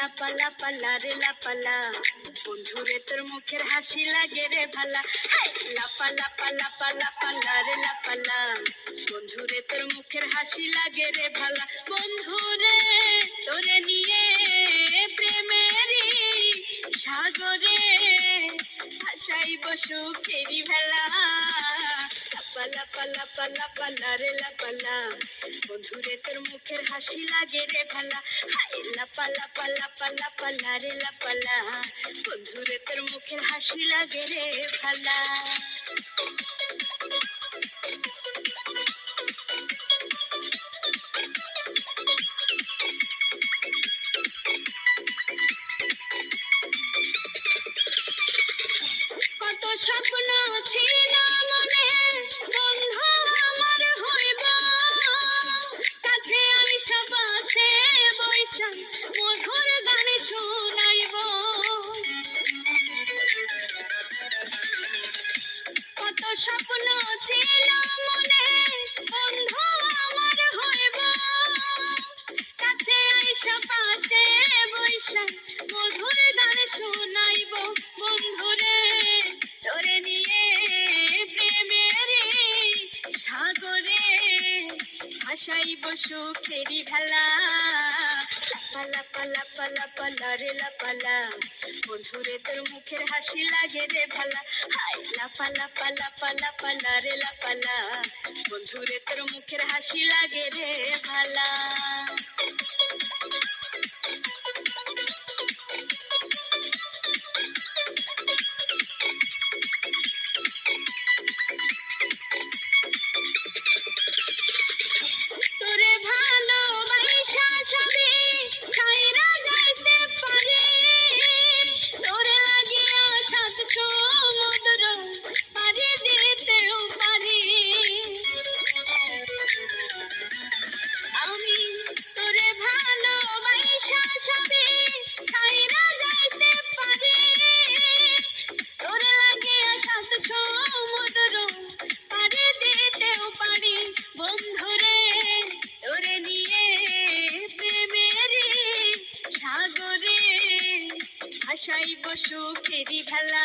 লাপা লাপা লারে লাপালা, বন্ধুরে তোর মুখের হাসি লাগে রে ভালা। লাপা লাপা লাপা লাপা লারে লাপালা, বন্ধুরে তোর মুখের হাসি লাগে রে ভালা। বন্ধুরে তোরে নিয়ে প্রেমেরই সাগরে ভাসাইব সুখেরি ভেলা। লাপা লাপা লাপা লাপা লারে লাপালা, বন্ধুরে তোর মুখের হাসি লাগে রে ভালা। লাপা লাপা লাপা লাপা লারে লাপালা, বন্ধুরে তোর মুখের হাসি লাগে রে ভালা। কত স্বপ্ন ছিল মনে, বন্ধু আমার হইব, কাছে আইসা পাশে বৈশা মধুর গান শুনাইব। কত স্বপ্ন ছিল মনে, বন্ধু আমার হইব, কাছে আইসা পাশে বৈশা মধুর গান শুনাইব। বন্ধুরে তোরে নিয়ে প্রেমেরই সাগরে ভাসাইব সুখেরি ভেলা। লাপা লাপা লাপা লাপা লারে লাপালা, বন্ধুরে তোর মুখের হাসি লাগে রে ভালা। লাপা লাপা লাপা লাপা লারে লাপালা, বন্ধুরে তোর মুখের হাসি লাগে রে ভালা। তোরে ভালোবাসা সবই ছাইরা যাইতে পারি, তোরে লাগিয়া সাত সমুদ্র পাড়ি দিতেও পারি। আমি তোরে ভালোবাসা সবই ছাইরা যাইতে পারি, তোরে লাগিয়া সাত সমুদ্র পাড়ি দিতেও পারি। বন্ধুরে তোরে নিয়ে প্রেমেরই সাগরে ভাসাইব সুখেরি ভেলা।